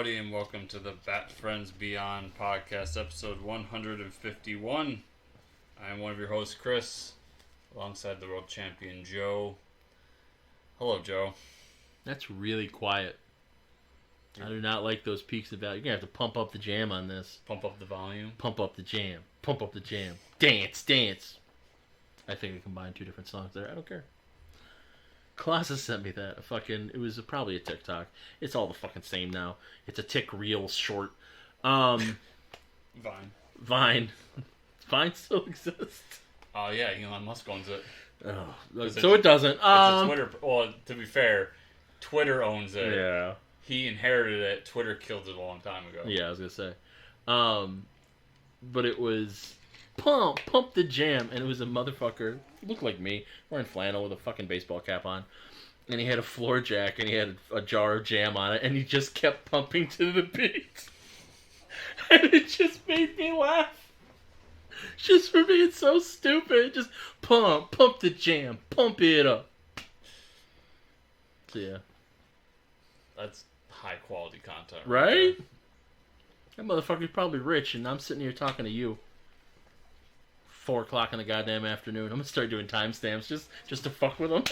Howdy and welcome to the Bat Friends Beyond podcast, episode 151. I am one of your hosts, Chris, alongside the world champion, Joe. Hello, Joe. That's really quiet. I do not like those peaks of value. You're going to have to pump up the jam on this. Pump up the volume. Pump up the jam. Pump up the jam. Dance, dance. I think I combined two different songs there. I don't care. Colossus sent me that. It was probably a TikTok. It's all the fucking same now. It's a tick reel short. Vine. Vine still exists. Oh, yeah, Elon Musk owns it. Oh, so it doesn't. It's a Twitter. Well, to be fair, Twitter owns it. Yeah. He inherited it. Twitter killed it a long time ago. Yeah, I was going to say. But it was pump the jam, and it was a motherfucker, looked like me, wearing flannel with a fucking baseball cap on, and he had a floor jack, and he had a jar of jam on it, and he just kept pumping to the beat. And it just made me laugh. Just for being so stupid. Just pump the jam, pump it up. So yeah. That's high quality content. Right? That motherfucker's probably rich, and I'm sitting here talking to you. 4 o'clock in the goddamn afternoon. I'm gonna start doing timestamps just to fuck with them.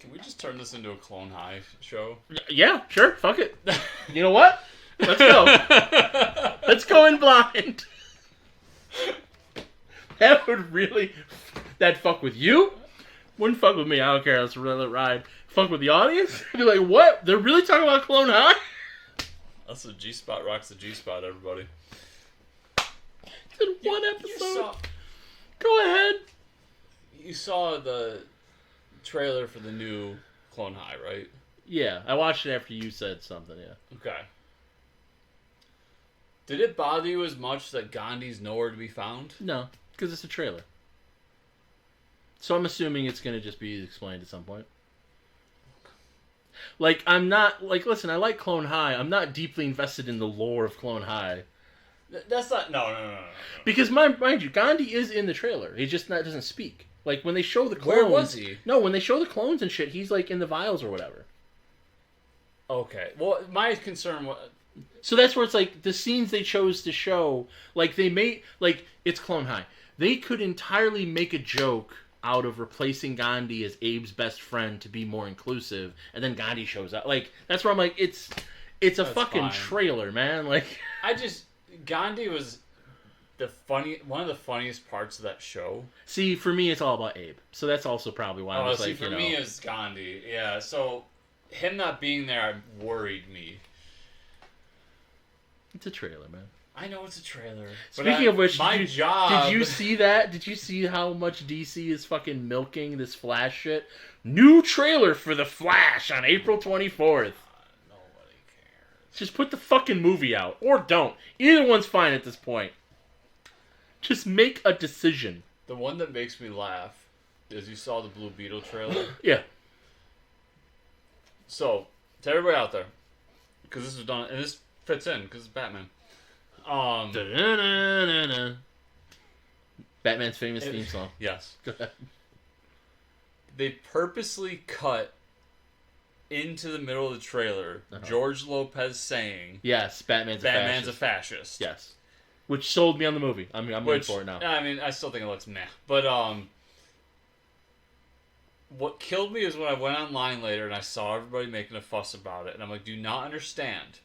Can we just turn this into a Clone High show? Yeah, sure. Fuck it. You know what? Let's go. Let's go in blind. That would really... That'd fuck with you? Wouldn't fuck with me. I don't care. Let's let it ride. Fuck with the audience? I'd be like, what? They're really talking about Clone High? That's the G-Spot rocks the G-Spot, everybody. Did one episode. Go ahead. You saw the trailer for the new Clone High, right? Yeah, I watched it after you said something, yeah. Okay. Did it bother you as much that Gandhi's nowhere to be found? No, because it's a trailer. So I'm assuming it's going to just be explained at some point. Like, I'm not... Like, listen, I like Clone High. I'm not deeply invested in the lore of Clone High. That's not... No. Because, mind you, Gandhi is in the trailer. He just doesn't speak. Like, when they show the clones... Where was he? No, when they show the clones and shit, he's, like, in the vials or whatever. Okay. Well, my concern was... So that's where it's like, the scenes they chose to show, like, they made... Like, it's Clone High. They could entirely make a joke out of replacing Gandhi as Abe's best friend to be more inclusive, and then Gandhi shows up. Like, that's where I'm like, it's a that's fucking fine. Trailer, man. Like, Gandhi was one of the funniest parts of that show. See, for me, it's all about Abe. So that's also probably why I was like, for me, it's Gandhi. Yeah, so him not being there worried me. It's a trailer, man. I know it's a trailer. Speaking of which, did you see that? Did you see how much DC is fucking milking this Flash shit? New trailer for The Flash on April 24th. Nobody cares. Just put the fucking movie out. Or don't. Either one's fine at this point. Just make a decision. The one that makes me laugh is you saw the Blue Beetle trailer. Yeah. So, to everybody out there, because this was done, and this fits in, because it's Batman. Batman's famous theme song. Yes. Go ahead. They purposely cut into the middle of the trailer George Lopez saying, "Yes, Batman's a fascist." Yes, which sold me on the movie. I'm waiting for it now. I mean, I still think it looks meh, but what killed me is when I went online later and I saw everybody making a fuss about it, and I'm like, do you not understand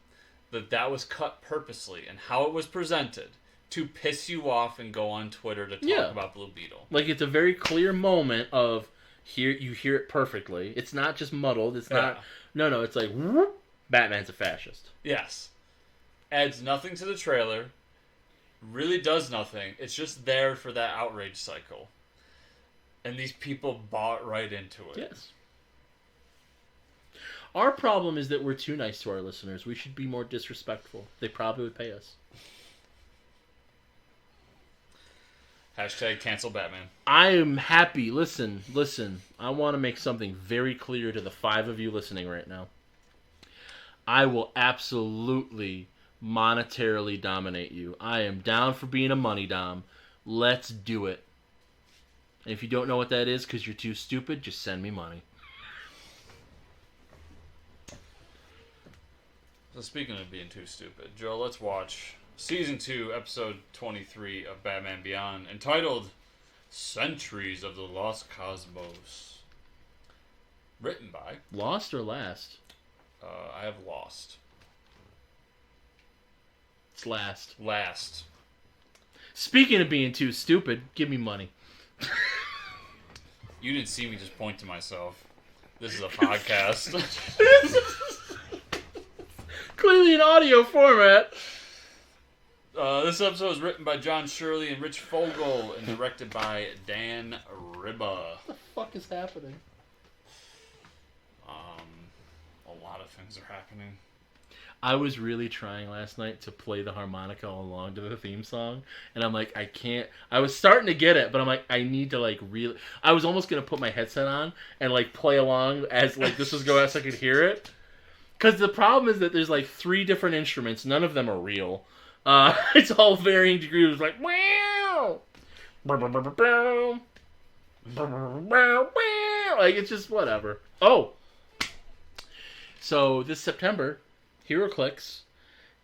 that was cut purposely and how it was presented to piss you off and go on Twitter to talk about Blue Beetle? Like, it's a very clear moment of you hear it perfectly. It's not just muddled. It's not... No, it's like, whoop, Batman's a fascist. Yes. Adds nothing to the trailer. Really does nothing. It's just there for that outrage cycle. And these people bought right into it. Yes. Our problem is that we're too nice to our listeners. We should be more disrespectful. They probably would pay us. Hashtag cancel Batman. I am happy. Listen. I want to make something very clear to the 5 of you listening right now. I will absolutely monetarily dominate you. I am down for being a money dom. Let's do it. And if you don't know what that is because you're too stupid, just send me money. So speaking of being too stupid, Joe, let's watch Season 2, Episode 23 of Batman Beyond, entitled Sentries of the Lost Cosmos. Written by... Lost or Last? I have Lost. It's Last. Last. Speaking of being too stupid, give me money. You didn't see me just point to myself. This is a podcast. Clearly in audio format. This episode was written by John Shirley and Rich Fogel and directed by Dan Ribba. What the fuck is happening? A lot of things are happening. I was really trying last night to play the harmonica along to the theme song, and I'm like, I can't. I was starting to get it, but I'm like, I need to like really. I was almost gonna put my headset on and like play along as like this was going on so I could hear it. Because the problem is that there's like 3 different instruments, none of them are real. It's all varying degrees. It's like wow, like it's just whatever. Oh, so this September, HeroClix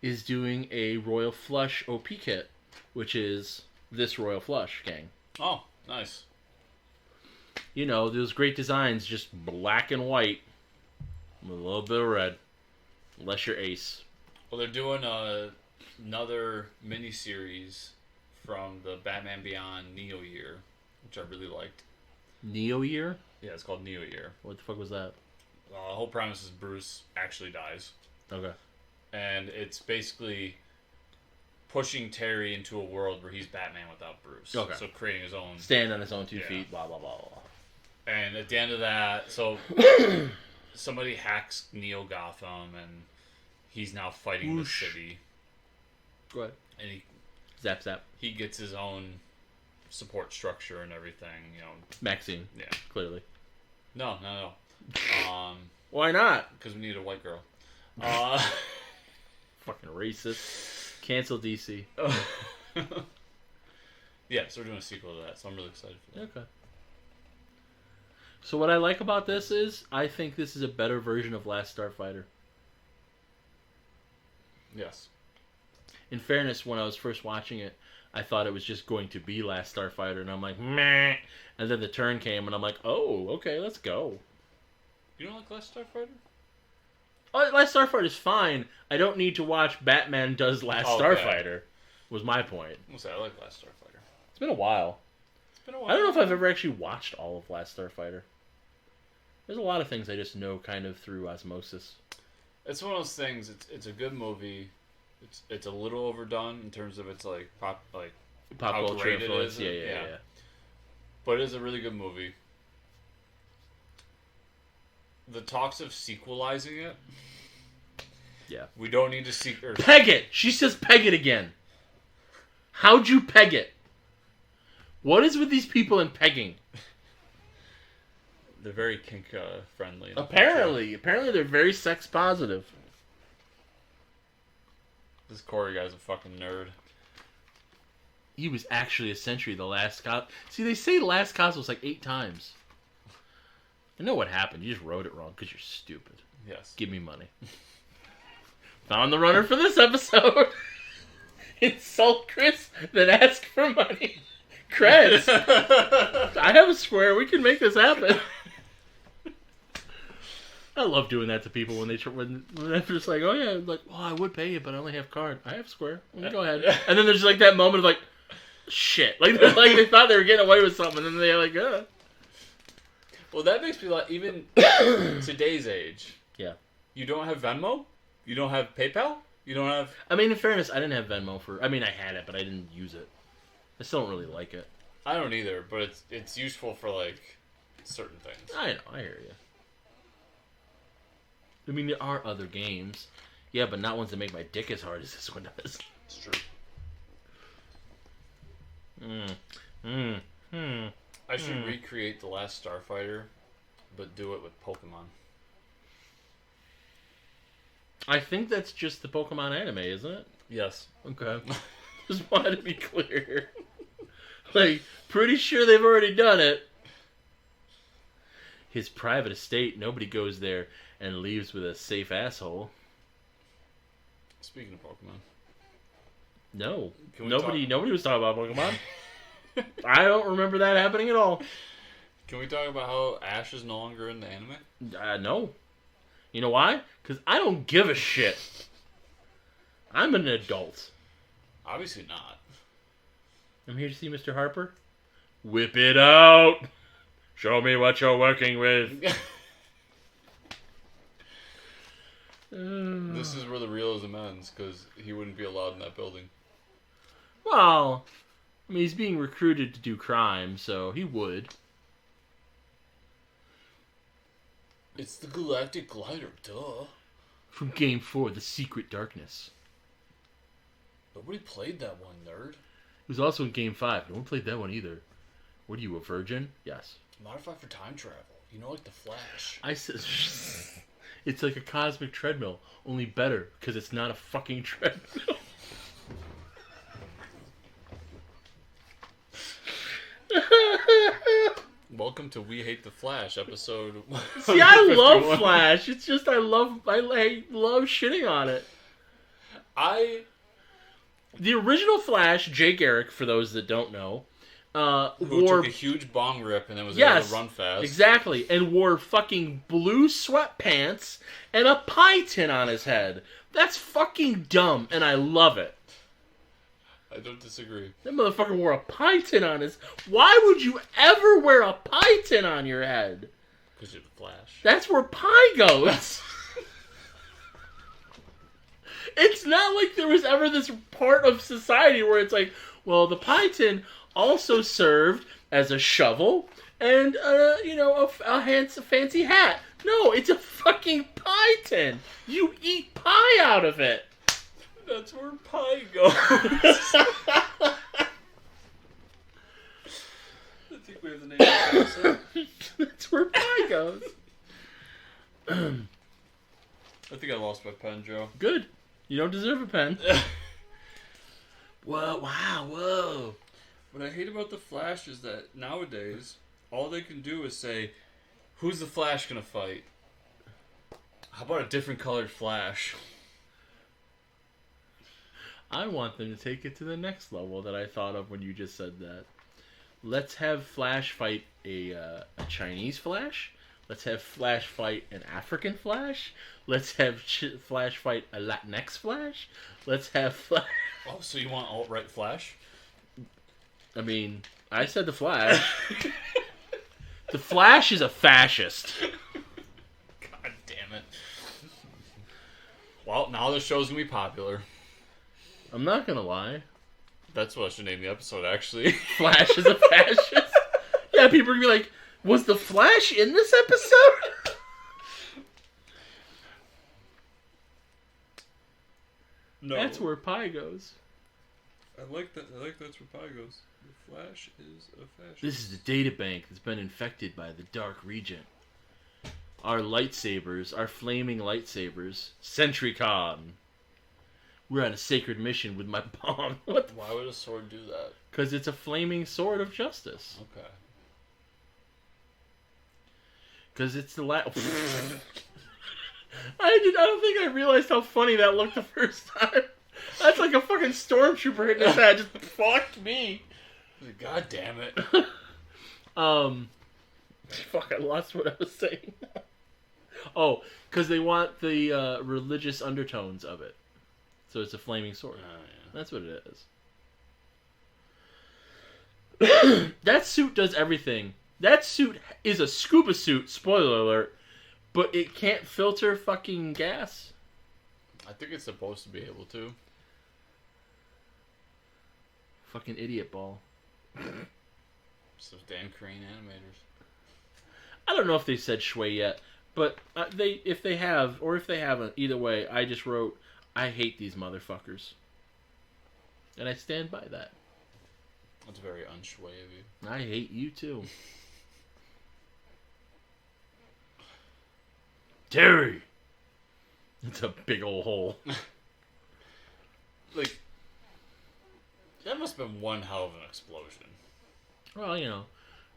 is doing a Royal Flush OP kit, which is this Royal Flush, gang. Oh, nice. You know, those great designs, just black and white with a little bit of red. Unless you're Ace. Well, they're doing another mini-series from the Batman Beyond Neo Year, which I really liked. Neo Year? Yeah, it's called Neo Year. What the fuck was that? The whole premise is Bruce actually dies. Okay. And it's basically pushing Terry into a world where he's Batman without Bruce. Okay. So creating his own... Stand on his own 2 feet, blah, blah, blah, blah. And at the end of that, so somebody hacks Neo Gotham, and he's now fighting the city. Go ahead. And he Zap, zap. he gets his own support structure and everything, you know. Maxine. Yeah. Clearly. No. Why not? Because we need a white girl. Fucking racist. Cancel DC. Yeah, so we're doing a sequel to that, so I'm really excited for that. Okay. So what I like about this is, I think this is a better version of Last Starfighter. Yes. In fairness, when I was first watching it, I thought it was just going to be Last Starfighter, and I'm like, meh. And then the turn came, and I'm like, oh, okay, let's go. You don't like Last Starfighter? Oh, Last Starfighter is fine. I don't need to watch Batman Does Last Starfighter, was my point. I'll say I like Last Starfighter. It's been a while. It's been a while. I don't know if I've ever actually watched all of Last Starfighter. There's a lot of things I just know kind of through osmosis. It's one of those things. It's a good movie. It's a little overdone in terms of its like pop culture influence. Yeah. Yeah. But it is a really good movie. The talks of sequelizing it. Yeah. We don't need to Peg it! She says peg it again. How'd you peg it? What is with these people in pegging? They're very kink friendly. Apparently they're very sex positive. This Corey guy's a fucking nerd. He was actually a Sentry, the last cos. See, they say last cosmos like 8 times. I know what happened. You just wrote it wrong because you're stupid. Yes. Give me money. Found the runner for this episode. Insult Chris, then ask for money. Chris, I have a square. We can make this happen. I love doing that to people when they're just like, oh yeah, like, well, I would pay you, but I only have card. I have square. Go ahead. And then there's like that moment of like, shit, like they thought they were getting away with something, and then they're like, Well, that makes me like even today's age. Yeah. You don't have Venmo? You don't have PayPal? You don't have... I mean, in fairness, I didn't have Venmo I had it, but I didn't use it. I still don't really like it. I don't either, but it's useful for, like, certain things. I know, I hear you. I mean, there are other games. Yeah, but not ones that make my dick as hard as this one does. It's true. I should recreate The Last Starfighter, but do it with Pokemon. I think that's just the Pokemon anime, isn't it? Yes. Okay. Just wanted to be clear. Like, pretty sure they've already done it. His private estate, nobody goes there and leaves with a safe asshole. Speaking of Pokemon. No. Can we Nobody was talking about Pokemon. I don't remember that happening at all. Can we talk about how Ash is no longer in the anime? No. You know why? Because I don't give a shit. I'm an adult. Obviously not. I'm here to see Mr. Harper. Whip it out. Show me what you're working with. This is where the realism ends, because he wouldn't be allowed in that building. Well, I mean, he's being recruited to do crime, so he would. It's the Galactic Glider, duh. From Game 4, The Secret Darkness. Nobody played that one, nerd. It was also in Game 5. No one played that one either. What are you, a virgin? Yes. Modified for time travel. You know, like the Flash. I said... It's like a cosmic treadmill, only better, because it's not a fucking treadmill. Welcome to We Hate the Flash, episode... See, I love Flash. It's just I love shitting on it. The original Flash, Jay Garrick, for those that don't know, who took a huge bong rip and then was able to run fast. Exactly, and wore fucking blue sweatpants and a pie tin on his head. That's fucking dumb, and I love it. I don't disagree. That motherfucker wore a pie tin on his... Why would you ever wear a pie tin on your head? Because you're the Flash. That's where pie goes. It's not like there was ever this part of society where it's like, well, the pie tin also served as a shovel and, a fancy hat. No, it's a fucking pie tin. You eat pie out of it. That's where pie goes. I think we have the name of the episode. That's where pie goes. I think I lost my pen, Joe. Good. You don't deserve a pen. Whoa, wow, whoa. What I hate about the Flash is that nowadays, all they can do is say, who's the Flash gonna fight? How about a different colored Flash? I want them to take it to the next level that I thought of when you just said that. Let's have Flash fight a Chinese Flash. Let's have Flash fight an African Flash. Let's have Flash fight a Latinx Flash. Let's have Flash... Oh, so you want alt-right Flash? I mean, I said the Flash. The Flash is a fascist. God damn it. Well, now the show's gonna be popular. I'm not gonna lie. That's what I should name the episode, actually. Flash is a fascist? Yeah, people are gonna be like, was the Flash in this episode? No. That's where pie goes. I like that. That's where pie goes. The Flash is a fascist. This is a data bank that's been infected by the Dark Regent. Our lightsabers, our flaming lightsabers, SentryCon. We're on a sacred mission with my bomb. What? Why would a sword do that? Because it's a flaming sword of justice. Okay. Because it's the last... I don't think I realized how funny that looked the first time. That's like a fucking stormtrooper hitting his head. Just fucked me. God damn it. Fuck, I lost what I was saying. Oh, because they want the religious undertones of it. So it's a flaming sword. Oh, yeah. That's what it is. That suit does everything. That suit is a scuba suit, spoiler alert, but it can't filter fucking gas. I think it's supposed to be able to. Fucking idiot ball. So Dan Crane animators. I don't know if they said Shui yet, but if they have, or if they haven't, either way, I just wrote, I hate these motherfuckers. And I stand by that. That's very unshui of you. I hate you too. Terry! It's a big old hole. Like, that must have been one hell of an explosion. Well,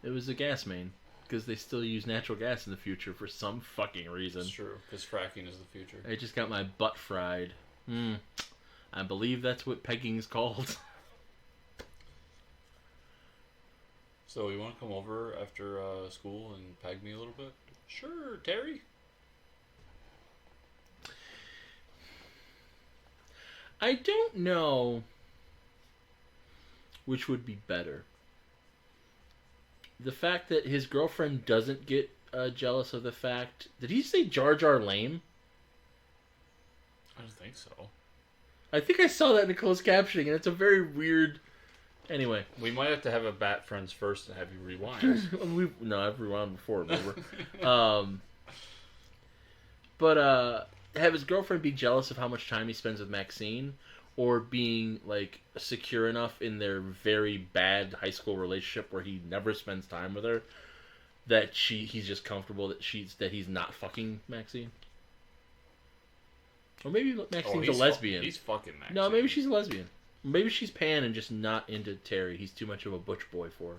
it was a gas main. Because they still use natural gas in the future for some fucking reason. It's true, because fracking is the future. I just got my butt fried. I believe that's what pegging's called. So you want to come over after school and peg me a little bit? Sure, Terry. I don't know which would be better. The fact that his girlfriend doesn't get jealous of the fact... Did he say Jar Jar lame? I don't think so. I think I saw that in the closed captioning, and it's a very weird... Anyway. We might have to have a Bat Friends first and have you rewind. No, I've rewound before, remember? But have his girlfriend be jealous of how much time he spends with Maxine, or being like secure enough in their very bad high school relationship where he never spends time with her that he's just comfortable that he's not fucking Maxine. Or maybe Maxine's a lesbian. He's fucking Maxine. No, maybe she's a lesbian. Maybe she's pan and just not into Terry. He's too much of a butch boy for her.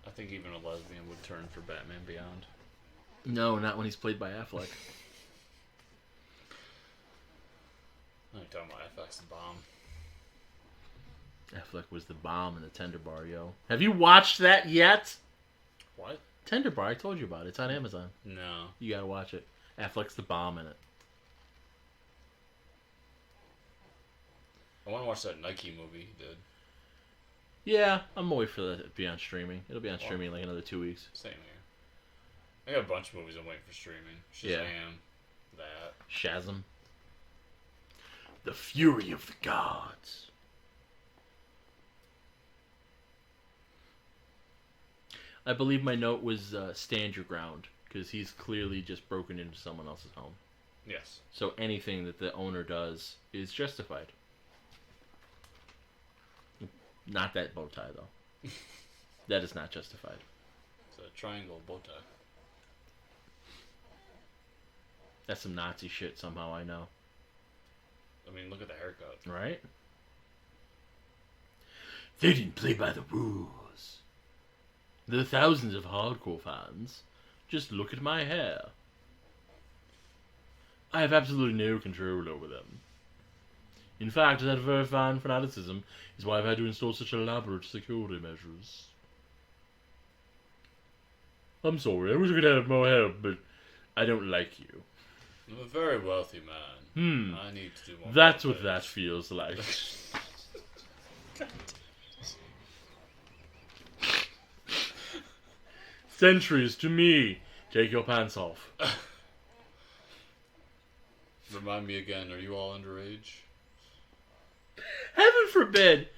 I think even a lesbian would turn for Batman Beyond. No, not when he's played by Affleck. I'm talking about Affleck's the bomb. Affleck was the bomb in the Tender Bar, yo. Have you watched that yet? What? Tender Bar, I told you about it. It's on Amazon. No. You gotta watch it. Affleck's the bomb in it. I want to watch that Nike movie he did. Yeah, I'm gonna wait for that to be on streaming. It'll be on streaming in like another 2 weeks. Same here. I got a bunch of movies I'm waiting for streaming. Shazam. That. Shazam. The Fury of the Gods. I believe my note was stand your ground, because he's clearly just broken into someone else's home. Yes. So anything that the owner does is justified. Not that bow tie, though. That is not justified. It's a triangle bow tie. That's some Nazi shit somehow, I know. I mean, look at the haircut. Right? They didn't play by the rules. There are thousands of hardcore fans. Just look at my hair. I have absolutely no control over them. In fact, that very fine fanaticism is why I've had to install such elaborate security measures. I'm sorry, I wish I could have more help, but I don't like you. I'm a very wealthy man. I need to do more. That's what that feels like. Sentries, to me, take your pants off. Remind me again, are you all underage? Heaven forbid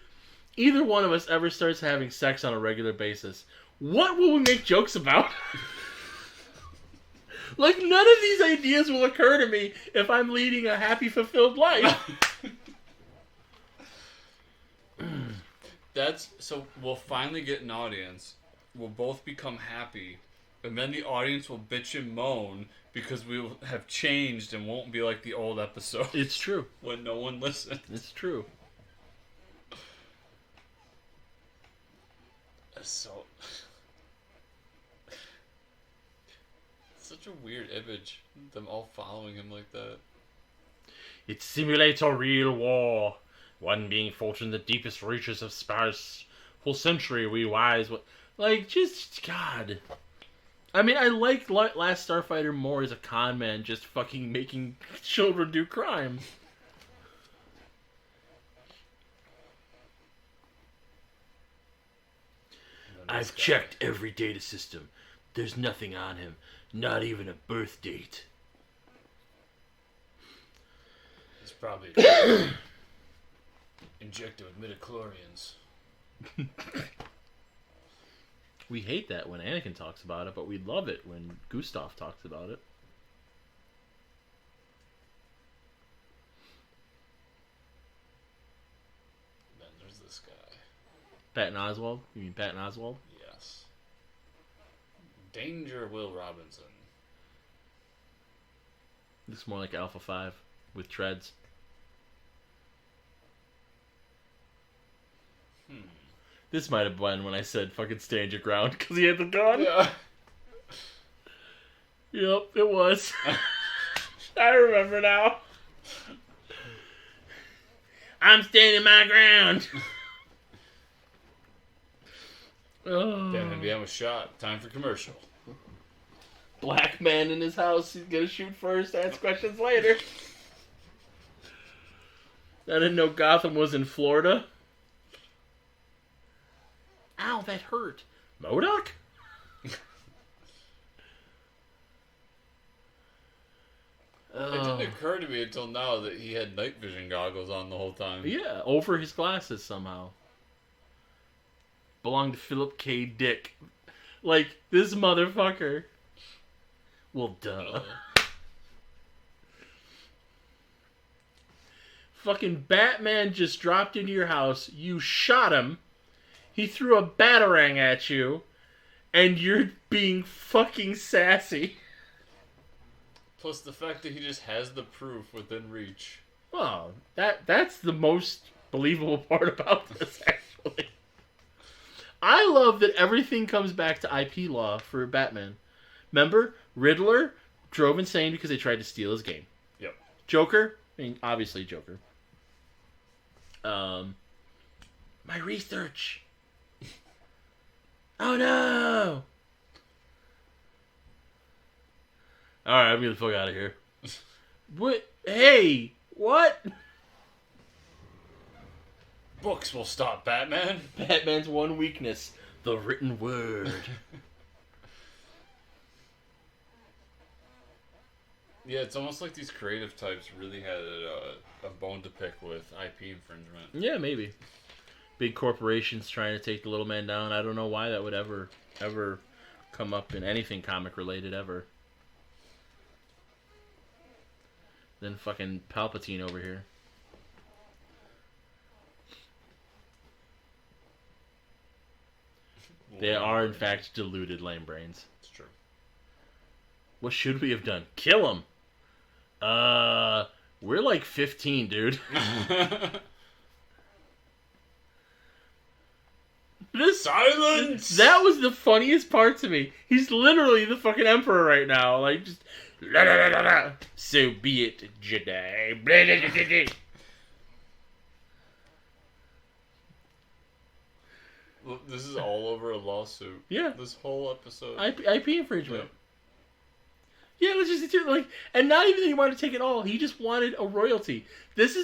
either one of us ever starts having sex on a regular basis. What will we make jokes about? Like, none of these ideas will occur to me if I'm leading a happy, fulfilled life. So we'll finally get an audience. We'll both become happy. And then the audience will bitch and moan because we will have changed and won't be like the old episode. It's true. When no one listens. It's true. So... Such a weird image. Them all following him like that. It simulates a real war. One being fought in the deepest reaches of space. For century we wise... Like, just... God... I mean, I like Last Starfighter more as a con man just fucking making children do crime. I've checked every data system. There's nothing on him. Not even a birth date. He's probably injected with midichlorians. We hate that when Anakin talks about it, but we love it when Gustav talks about it. Then there's this guy. Patton Oswalt? You mean Patton Oswalt? Yes. Danger Will Robinson. Looks more like Alpha 5 with treads. This might have been when I said fucking stand your ground because he had the gun. Yeah. Yep, it was. I remember now. I'm standing my ground. Damn, NBM was shot. Time for commercial. Black man in his house. He's gonna shoot first, ask questions later. I didn't know Gotham was in Florida. Ow, that hurt. MODOK? It didn't occur to me until now that he had night vision goggles on the whole time. Yeah, over his glasses somehow. Belonged to Philip K. Dick. Like, this motherfucker. Well, duh. Fucking Batman just dropped into your house. You shot him. He threw a batarang at you. And you're being fucking sassy. Plus the fact that he just has the proof within reach. Well, that's the most believable part about this, actually. I love that everything comes back to IP law for Batman. Remember, Riddler drove insane because they tried to steal his game. Yep. Joker, I mean, obviously Joker. My research. Oh no! Alright, I'm getting the fuck out of here. What? Hey! What? Books will stop Batman. Batman's one weakness. The written word. Yeah, it's almost like these creative types really had a bone to pick with IP infringement. Yeah, maybe. Big corporations trying to take the little man down. I don't know why that would ever come up in anything comic related ever. Then fucking Palpatine over here. They are, in fact, deluded lame brains. It's true. What should we have done? Kill him! We're like 15, dude. Silence! That was the funniest part to me. He's literally the fucking Emperor right now. Like, just... La, la, la, la, la. So be it, Jedi. Blah, blah, blah, blah, blah. Look, this is all over a lawsuit. Yeah. This whole episode. IP infringement. Yeah, let's just do like, and not even that he wanted to take it all. He just wanted a royalty. This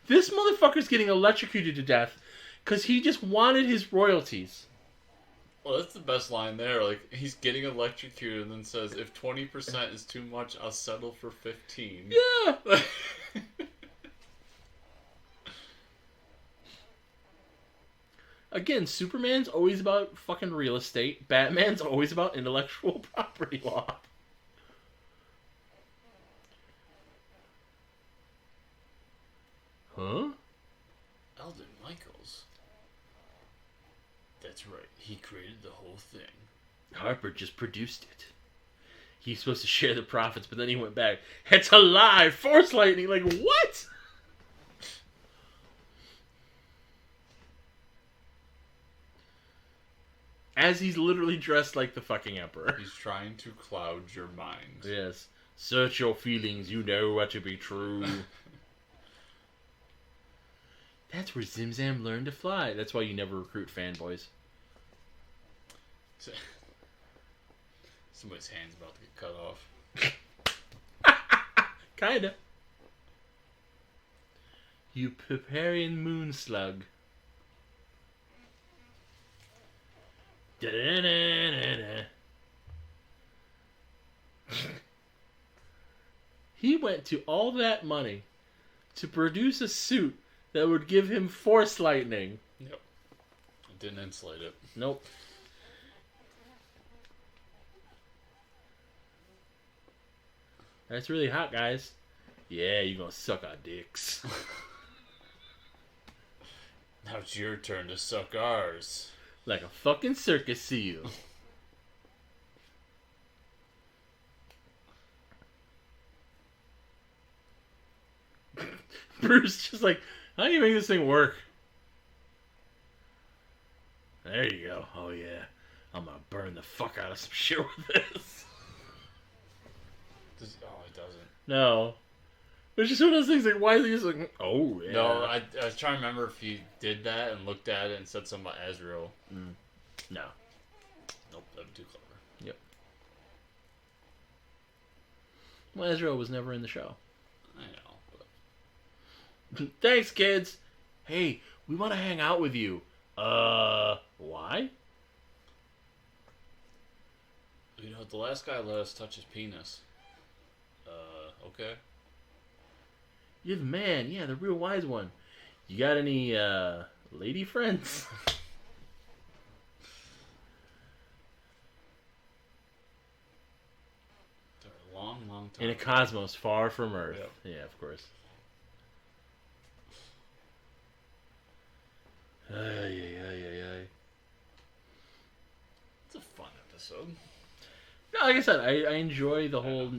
motherfucker's getting electrocuted to death because he just wanted his royalties. Well, that's the best line there. Like, he's getting electrocuted and then says, if 20% is too much, I'll settle for 15. Yeah. Again, Superman's always about fucking real estate. Batman's always about intellectual property law. Huh? Alden Michaels. That's right. He created the whole thing. Harper just produced it. He's supposed to share the profits, but then he went back. It's a lie! Force lightning! Like, what? As he's literally dressed like the fucking Emperor. He's trying to cloud your mind. Yes. Search your feelings, you know what to be true. That's where Zimzam learned to fly. That's why you never recruit fanboys. Somebody's hand's about to get cut off. Kinda. You Piparian moon slug. Da-da-da-da-da. He went to all that money to produce a suit that would give him force lightning. Yep. It didn't insulate it. Nope. That's really hot, guys. Yeah, you gonna suck our dicks. Now it's your turn to suck ours. Like a fucking circus seal. Bruce just like, how do you make this thing work? There you go. Oh yeah. I'm gonna burn the fuck out of some shit with this. It doesn't. No. It's just one of those things like, why is he just like, oh, yeah. No, I was trying to remember if he did that and looked at it and said something about Ezreal. No. Nope, that'd be too clever. Yep. Well, Ezreal was never in the show. I know. But... Thanks, kids. Hey, we want to hang out with you. Why? You know, the last guy let us touch his penis. Okay. You're the man. Yeah, the real wise one. You got any, lady friends? Long time. In a cosmos far from Earth. Yep. Yeah, of course. Ay. It's a fun episode. No, like I said, I enjoy the whole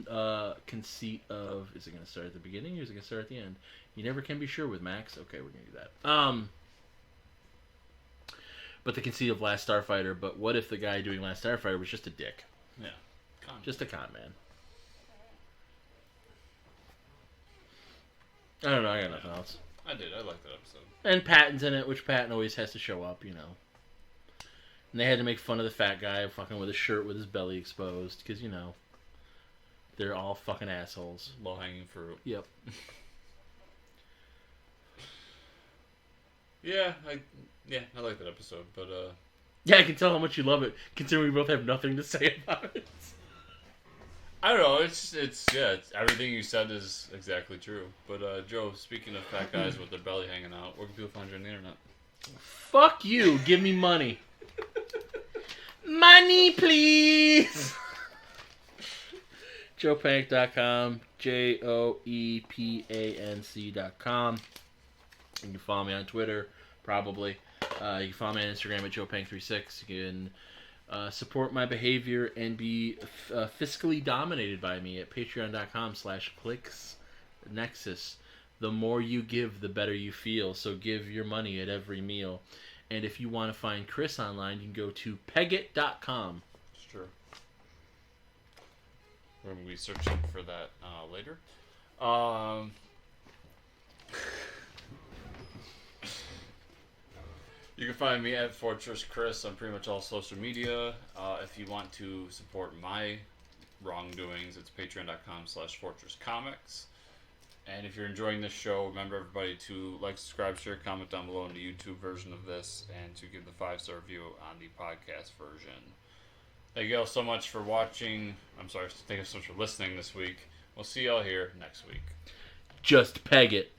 conceit of, is it going to start at the beginning or is it going to start at the end? You never can be sure with Max. Okay, we're going to do that. But the conceit of Last Starfighter, but what if the guy doing Last Starfighter was just a dick? Yeah. Just a con man. I don't know, I got nothing else. I did. I liked that episode. And Patton's in it, which Patton always has to show up, you know. And they had to make fun of the fat guy fucking with a shirt with his belly exposed, because, you know, they're all fucking assholes. Low-hanging fruit. Yep. Yeah, I like that episode, but, Yeah, I can tell how much you love it, considering we both have nothing to say about it. I don't know, it's everything you said is exactly true. But, Joe, speaking of fat guys with their belly hanging out, where can people find you on the internet? Fuck you, give me money. Money, please! JoePank.com, JoePanc.com. You can follow me on Twitter, probably. You can follow me on Instagram at JoePank36. You can support my behavior and be fiscally dominated by me at patreon.com/HeroClix. The more you give, the better you feel. So give your money at every meal. And if you want to find Chris online, you can go to Pegit.com. It's true. We're going to be searching for that later. You can find me at Fortress Chris on pretty much all social media. If you want to support my wrongdoings, it's patreon.com/FortressComics. And if you're enjoying this show, remember everybody to like, subscribe, share, comment down below in the YouTube version of this, and to give the 5-star review on the podcast version. Thank you all so much for watching. Thank you so much for listening this week. We'll see y'all here next week. Just peg it.